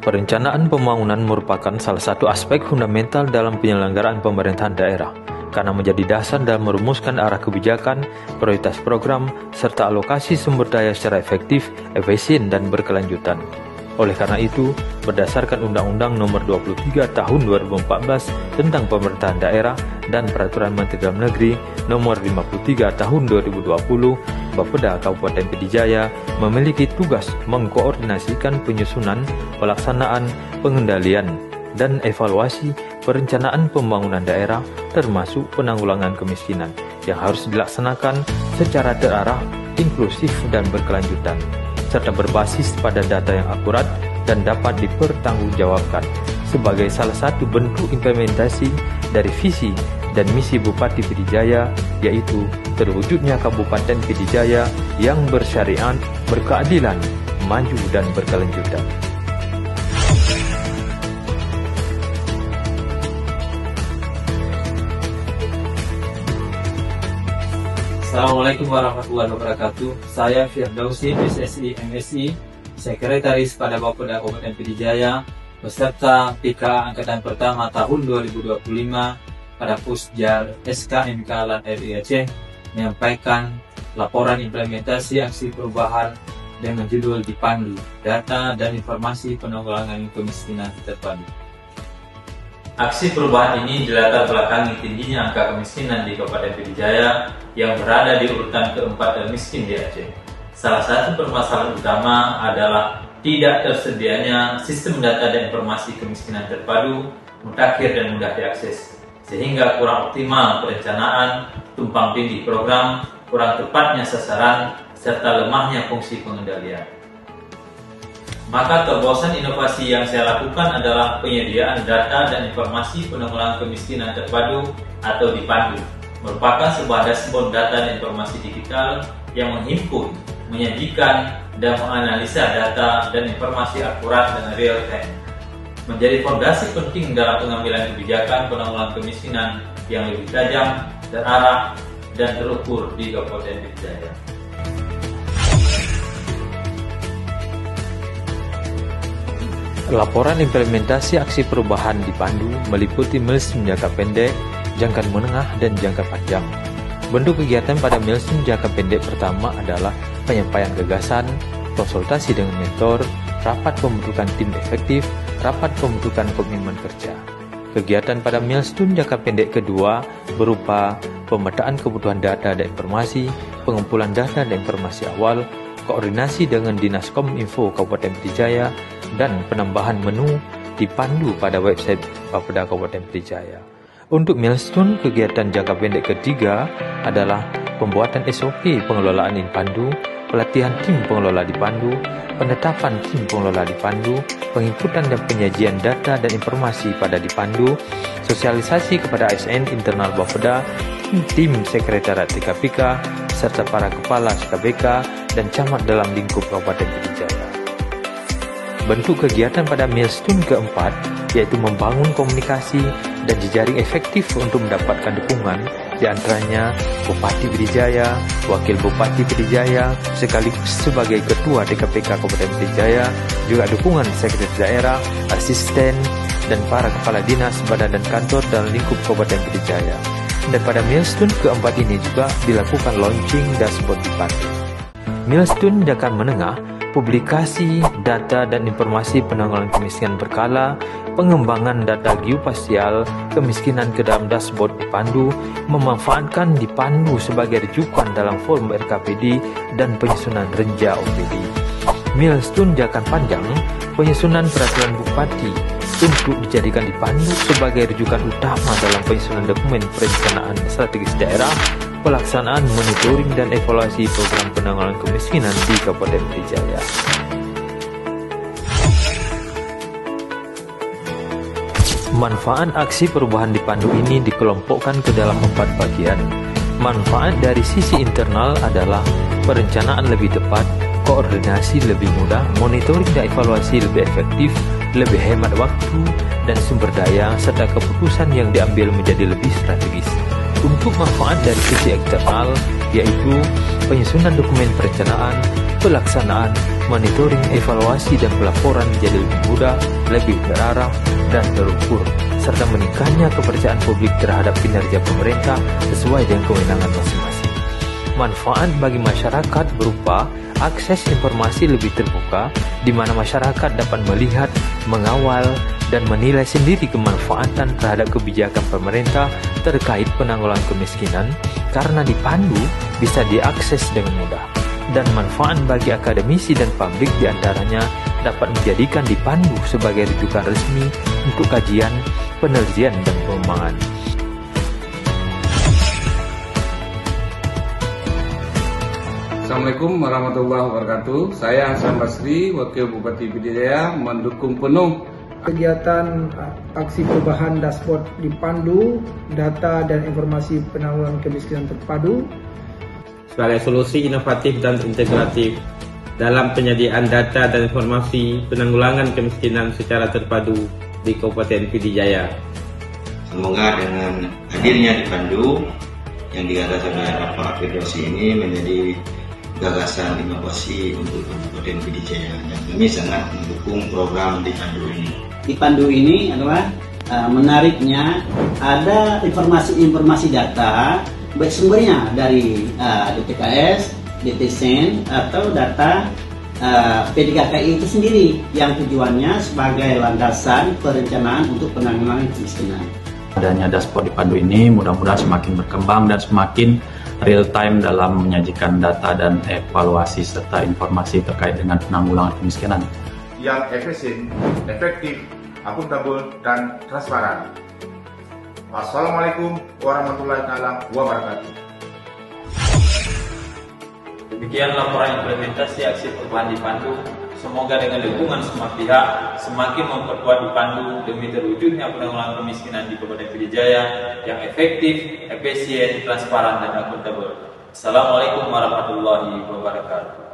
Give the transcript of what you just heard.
Perencanaan pembangunan merupakan salah satu aspek fundamental dalam penyelenggaraan pemerintahan daerah, karena menjadi dasar dalam merumuskan arah kebijakan, prioritas program, serta alokasi sumber daya secara efektif, efisien, dan berkelanjutan. Oleh karena itu, berdasarkan Undang-Undang Nomor 23 Tahun 2014 tentang Pemerintahan Daerah dan Peraturan Menteri Dalam Negeri Nomor 53 Tahun 2020, Bapeda Kabupaten Pidijaya memiliki tugas mengkoordinasikan penyusunan, pelaksanaan, pengendalian, dan evaluasi perencanaan pembangunan daerah termasuk penanggulangan kemiskinan yang harus dilaksanakan secara terarah, inklusif, dan berkelanjutan, serta berbasis pada data yang akurat dan dapat dipertanggungjawabkan sebagai salah satu bentuk implementasi dari visi dan misi Bupati Pidijaya, yaitu terwujudnya Kabupaten Pidijaya yang bersyariat, berkeadilan, maju, dan berkelanjutan. Assalamualaikum warahmatullahi wabarakatuh. Saya Firdausi, SSI MSI, Sekretaris pada Bapeda Kabupaten Pidijaya, beserta PKA Angkatan Pertama tahun 2025 pada Pusjar SKMK LAN RI Aceh, menyampaikan laporan implementasi aksi perubahan dengan judul Dipandu, Data dan Informasi Penanggulangan Kemiskinan Terpadu. Aksi perubahan ini dilatar belakangi tingginya angka kemiskinan di Kabupaten Pidijaya yang berada di urutan keempat termiskin di Aceh. Salah satu permasalahan utama adalah tidak tersedianya sistem data dan informasi kemiskinan terpadu, mutakhir, dan mudah diakses, sehingga kurang optimal perencanaan, tumpang tindih program, kurang tepatnya sasaran, serta lemahnya fungsi pengendalian. Maka terobosan inovasi yang saya lakukan adalah penyediaan data dan informasi penanggulangan kemiskinan terpadu atau Dipandu, merupakan sebuah dashboard data dan informasi digital yang menghimpun, menyajikan, dan menganalisa data dan informasi akurat dan real time, menjadi fondasi penting dalam pengambilan kebijakan penanggulangan kemiskinan yang lebih tajam, terarah, dan terukur di Kabupaten Pidijaya. Laporan implementasi aksi perubahan Dipandu meliputi milestone jangka pendek, jangka menengah, dan jangka panjang. Bentuk kegiatan pada milestone jangka pendek pertama adalah penyampaian gagasan, konsultasi dengan mentor, rapat pembentukan tim efektif, rapat pembentukan komitmen kerja. Kegiatan pada milestone jangka pendek kedua berupa pemetaan kebutuhan data dan informasi, pengumpulan data dan informasi awal, koordinasi dengan Dinas Kominfo Kabupaten Pidijaya, dan penambahan menu Dipandu pada website Bapeda Kabupaten Pidijaya. Untuk milestone kegiatan jangka pendek ketiga adalah pembuatan SOP pengelolaan Dipandu, pelatihan tim pengelola Dipandu, penetapan tim pengelola Dipandu, penginputan dan penyajian data dan informasi pada Dipandu, sosialisasi kepada ASN internal Bapeda, tim sekretariat TKPK, serta para kepala SKBK dan camat dalam lingkup Kabupaten Pidijaya. Bentuk kegiatan pada milestone keempat yaitu membangun komunikasi dan jejaring efektif untuk mendapatkan dukungan, di antaranya Bupati Pidijaya, Wakil Bupati Pidijaya, sekaligus sebagai Ketua DKPK Kabupaten Pidijaya, juga dukungan Sekretaris Daerah, asisten, dan para kepala dinas, badan, dan kantor dalam lingkup Kabupaten Pidijaya. Dan pada milestone keempat ini juga dilakukan launching dashboard Dipandu. Milestone jangka menengah, publikasi data dan informasi penanggulangan kemiskinan berkala, pengembangan data geospasial kemiskinan ke dalam dashboard Dipandu, memanfaatkan Dipandu sebagai rujukan dalam forum RKPD dan penyusunan renja OPD. Milestone jangka panjang, penyusunan peraturan Bupati untuk dijadikan Dipandu sebagai rujukan utama dalam penyusunan dokumen perencanaan strategis daerah, pelaksanaan monitoring dan evaluasi program penanggulangan kemiskinan di Kabupaten Pidijaya. Manfaat aksi perubahan Dipandu ini dikelompokkan ke dalam 4 bagian. Manfaat dari sisi internal adalah perencanaan lebih tepat, koordinasi lebih mudah, monitoring dan evaluasi lebih efektif, lebih hemat waktu dan sumber daya, serta keputusan yang diambil menjadi lebih strategis. Untuk manfaat dari sisi eksternal, yaitu penyusunan dokumen perencanaan, pelaksanaan, monitoring, evaluasi, dan pelaporan menjadi lebih mudah, lebih terarah, dan terukur, serta meningkatnya kepercayaan publik terhadap kinerja pemerintah sesuai dengan kewenangan masing-masing. Manfaat bagi masyarakat berupa akses informasi lebih terbuka, di mana masyarakat dapat melihat, mengawal, dan menilai sendiri kemanfaatan terhadap kebijakan pemerintah terkait penanggulangan kemiskinan, karena dipandu bisa diakses dengan mudah. Dan manfaat bagi akademisi dan publik diantaranya dapat menjadikan dipandu sebagai rujukan resmi untuk kajian, penelitian, dan pengembangan. Assalamualaikum warahmatullahi wabarakatuh. Saya Hasan Basri, Wakil Bupati Pidijaya, mendukung penuh kegiatan aksi perubahan dashboard dipandu, data dan informasi penanggulangan kemiskinan terpadu sebagai solusi inovatif dan integratif dalam penyediaan data dan informasi penanggulangan kemiskinan secara terpadu di Kabupaten Pidijaya. Semoga dengan hadirnya dipandu yang digagas oleh Bapak Firdausi ini menjadi gagasan inovasi untuk Kabupaten Pidijaya, dan kami sangat mendukung program dipandu ini. Dipandu ini adalah menariknya ada informasi data baik sumbernya dari DTKS, DTSEN atau data P3KI itu sendiri yang tujuannya sebagai landasan perencanaan untuk penanggulangan kemiskinan. Adanya dashboard dipandu ini mudah-mudahan semakin berkembang dan semakin real time dalam menyajikan data dan evaluasi serta informasi terkait dengan penanggulangan kemiskinan yang efisien, efektif, akuntabel, dan transparan. Wassalamualaikum warahmatullahi wabarakatuh. Demikian laporan implementasi aksi perubahan dipandu. Semoga dengan dukungan semua pihak semakin memperkuat dipandu demi terwujudnya penanggulangan kemiskinan di Kabupaten Pidijaya yang efektif, efisien, transparan, dan akuntabel. Assalamualaikum warahmatullahi wabarakatuh.